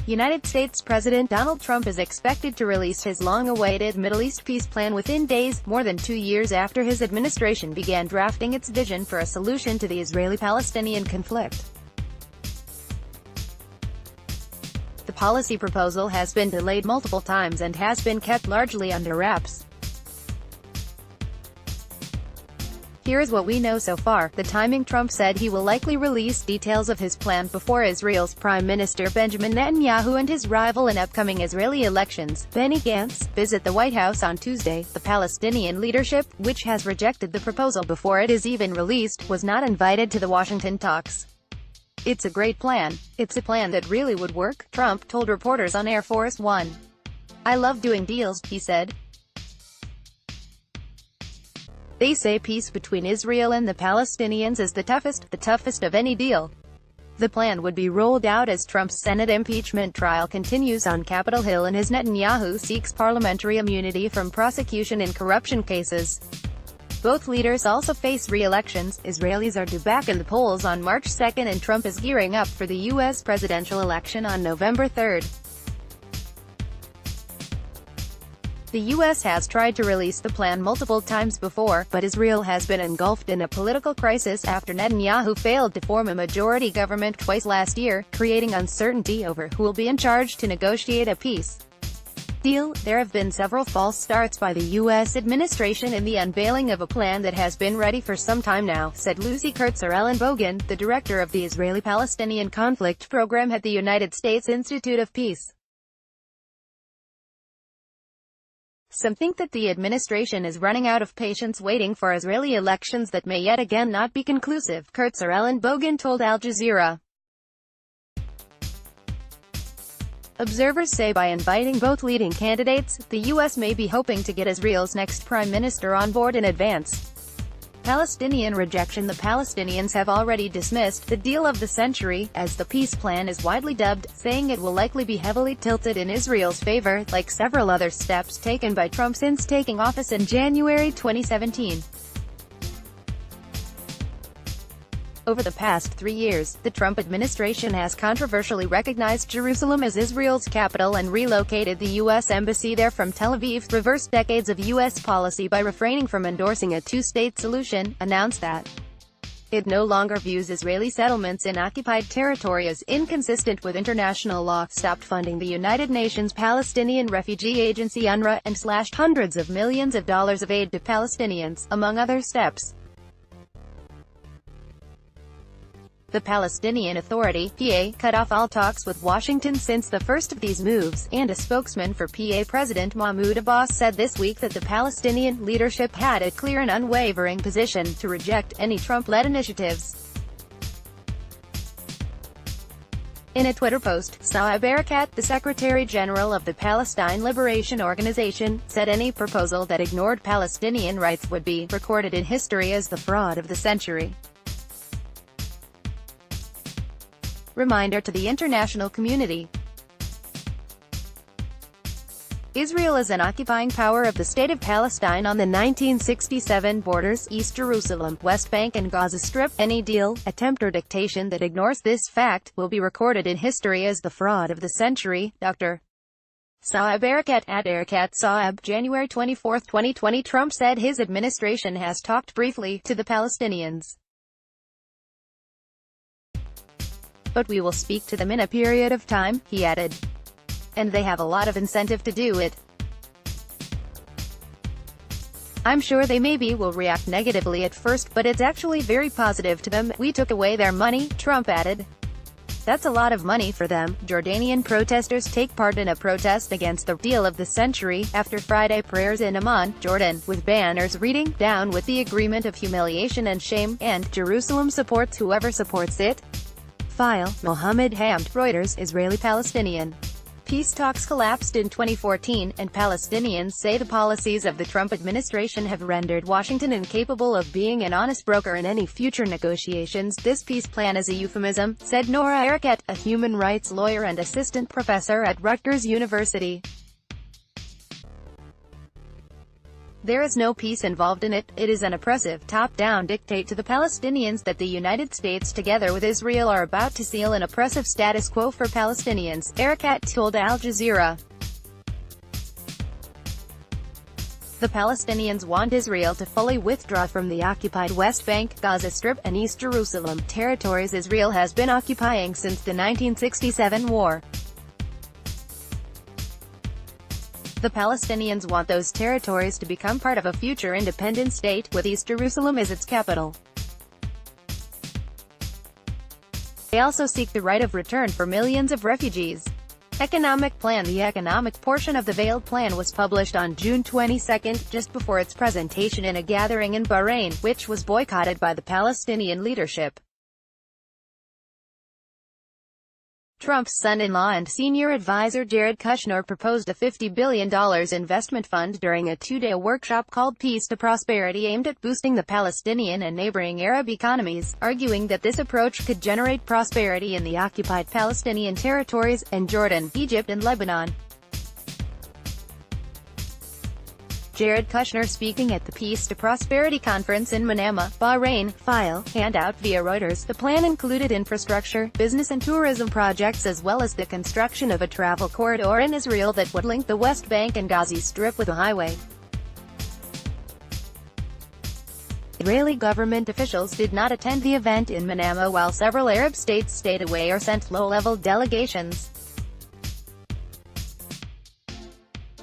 United States President Donald Trump is expected to release his long-awaited Middle East peace plan within days, more than 2 years after his administration began drafting its vision for a solution to the Israeli-Palestinian conflict. The policy proposal has been delayed multiple times and has been kept largely under wraps. Here is what we know so far. The timing: Trump said he will likely release details of his plan before Israel's Prime Minister Benjamin Netanyahu and his rival in upcoming Israeli elections, Benny Gantz, visit the White House on Tuesday. The Palestinian leadership, which has rejected the proposal before it is even released, was not invited to the Washington talks. "It's a great plan. It's a plan that really would work," Trump told reporters on Air Force One. "I love doing deals," he said. "They say peace between Israel and the Palestinians is the toughest of any deal." The plan would be rolled out as Trump's Senate impeachment trial continues on Capitol Hill and as Netanyahu seeks parliamentary immunity from prosecution in corruption cases. Both leaders also face re-elections. Israelis are due back in the polls on March 2 and Trump is gearing up for the U.S. presidential election on November 3. The U.S. has tried to release the plan multiple times before, but Israel has been engulfed in a political crisis after Netanyahu failed to form a majority government twice last year, creating uncertainty over who will be in charge to negotiate a peace deal. There have been several false starts by the U.S. administration in the unveiling of a plan that has been ready for some time now, said Lucy Kurtzer-Ellen-Bogen, the director of the Israeli-Palestinian conflict program at the United States Institute of Peace. Some think that the administration is running out of patience waiting for Israeli elections that may yet again not be conclusive, Kurtzer-Ellen-Bogen told Al Jazeera. Observers say by inviting both leading candidates, the U.S. may be hoping to get Israel's next prime minister on board in advance. Palestinian rejection: the Palestinians have already dismissed the deal of the century, as the peace plan is widely dubbed, saying it will likely be heavily tilted in Israel's favor, like several other steps taken by Trump since taking office in January 2017. Over the past 3 years, the Trump administration has controversially recognized Jerusalem as Israel's capital and relocated the U.S. embassy there from Tel Aviv, reversed decades of U.S. policy by refraining from endorsing a two-state solution, announced that it no longer views Israeli settlements in occupied territory as inconsistent with international law, stopped funding the United Nations Palestinian Refugee Agency UNRWA, and slashed hundreds of millions of dollars of aid to Palestinians, among other steps. The Palestinian Authority, PA, cut off all talks with Washington since the first of these moves, and a spokesman for PA President Mahmoud Abbas said this week that the Palestinian leadership had a clear and unwavering position to reject any Trump-led initiatives. In a Twitter post, Saeb Erekat, the Secretary-General of the Palestine Liberation Organization, said any proposal that ignored Palestinian rights would be recorded in history as the fraud of the century. Reminder to the international community: Israel is an occupying power of the State of Palestine on the 1967 borders, East Jerusalem, West Bank and Gaza Strip. Any deal, attempt or dictation that ignores this fact will be recorded in history as the fraud of the century. Dr. Saeb Erekat at Erekat Saeb, January 24, 2020. Trump said his administration has talked briefly to the Palestinians, but we will speak to them in a period of time, he added. And they have a lot of incentive to do it. I'm sure they will react negatively at first, but it's actually very positive to them. We took away their money, Trump added. That's a lot of money for them. Jordanian protesters take part in a protest against the deal of the century, after Friday prayers in Amman, Jordan, with banners reading, "Down with the agreement of humiliation and shame," and "Jerusalem supports whoever supports it." File, Mohammed Hamd, Reuters. Israeli-Palestinian peace talks collapsed in 2014, and Palestinians say the policies of the Trump administration have rendered Washington incapable of being an honest broker in any future negotiations. This peace plan is a euphemism, said Nora Erekat, a human rights lawyer and assistant professor at Rutgers University. There is no peace involved in it. It is an oppressive, top-down dictate to the Palestinians that the United States together with Israel are about to seal an oppressive status quo for Palestinians, Erekat told Al Jazeera. The Palestinians want Israel to fully withdraw from the occupied West Bank, Gaza Strip, and East Jerusalem, territories Israel has been occupying since the 1967 war. The Palestinians want those territories to become part of a future independent state, with East Jerusalem as its capital. They also seek the right of return for millions of refugees. Economic Plan. The economic portion of the veiled plan was published on June 22, just before its presentation in a gathering in Bahrain, which was boycotted by the Palestinian leadership. Trump's son-in-law and senior advisor Jared Kushner proposed a $50 billion investment fund during a two-day workshop called Peace to Prosperity aimed at boosting the Palestinian and neighboring Arab economies, arguing that this approach could generate prosperity in the occupied Palestinian territories, and Jordan, Egypt and Lebanon. Jared Kushner speaking at the Peace to Prosperity conference in Manama, Bahrain, handout via Reuters. The plan included infrastructure, business and tourism projects as well as the construction of a travel corridor in Israel that would link the West Bank and Gaza Strip with a highway. Israeli government officials did not attend the event in Manama while several Arab states stayed away or sent low-level delegations.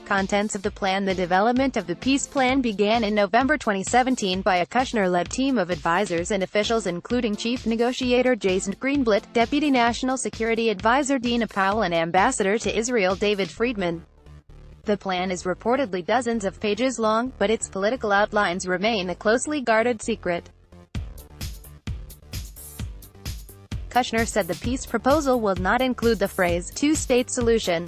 Contents of the plan. The development of the peace plan began in November 2017 by a Kushner-led team of advisors and officials including Chief Negotiator Jason Greenblatt, Deputy National Security Advisor Dina Powell and Ambassador to Israel David Friedman. The plan is reportedly dozens of pages long, but its political outlines remain a closely guarded secret. Kushner said the peace proposal will not include the phrase, two-state solution.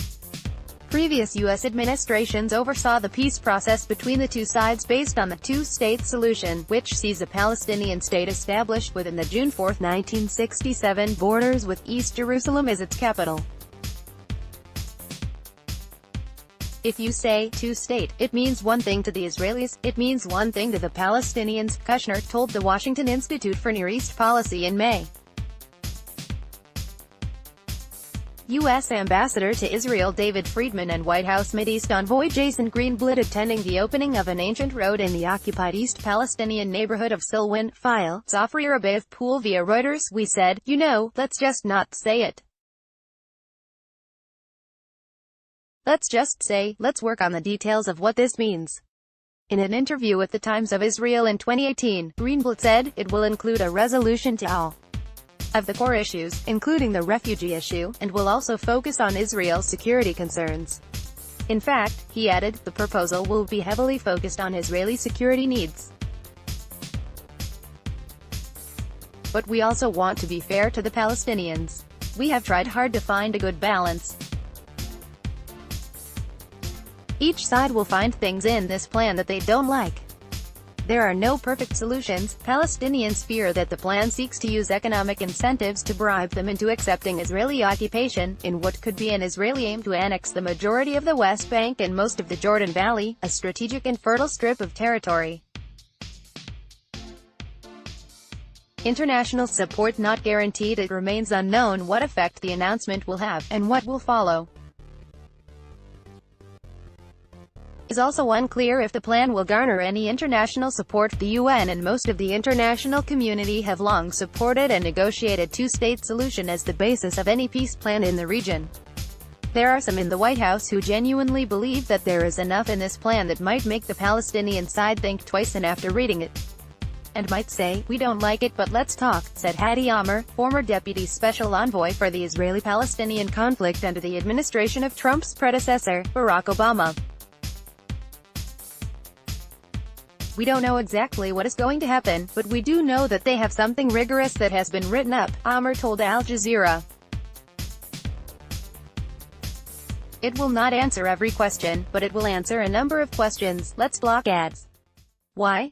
Previous U.S. administrations oversaw the peace process between the two sides based on the two-state solution, which sees a Palestinian state established within the June 4, 1967 borders with East Jerusalem as its capital. If you say two-state, it means one thing to the Israelis, it means one thing to the Palestinians, Kushner told the Washington Institute for Near East Policy in May. U.S. Ambassador to Israel David Friedman and White House Mideast envoy Jason Greenblatt attending the opening of an ancient road in the occupied East Palestinian neighborhood of Silwan, Zafri Rabav Pool via Reuters. We said, let's just not say it. Let's just say, let's work on the details of what this means. In an interview with the Times of Israel in 2018, Greenblatt said, it will include a resolution to all of the core issues, including the refugee issue, and will also focus on Israel's security concerns. In fact, he added, the proposal will be heavily focused on Israeli security needs. But we also want to be fair to the Palestinians. We have tried hard to find a good balance. Each side will find things in this plan that they don't like. There are no perfect solutions. Palestinians fear that the plan seeks to use economic incentives to bribe them into accepting Israeli occupation, in what could be an Israeli aim to annex the majority of the West Bank and most of the Jordan Valley, a strategic and fertile strip of territory. International support not guaranteed. It remains unknown what effect the announcement will have, and what will follow. It is also unclear if the plan will garner any international support. The UN and most of the international community have long supported and negotiated two-state solution as the basis of any peace plan in the region. There are some in the White House who genuinely believe that there is enough in this plan that might make the Palestinian side think twice and after reading it. And might say, we don't like it but let's talk, said Hadi Amr, former deputy special envoy for the Israeli-Palestinian conflict under the administration of Trump's predecessor, Barack Obama. We don't know exactly what is going to happen, but we do know that they have something rigorous that has been written up, Amr told Al Jazeera. It will not answer every question, but it will answer a number of questions. Let's block ads. Why?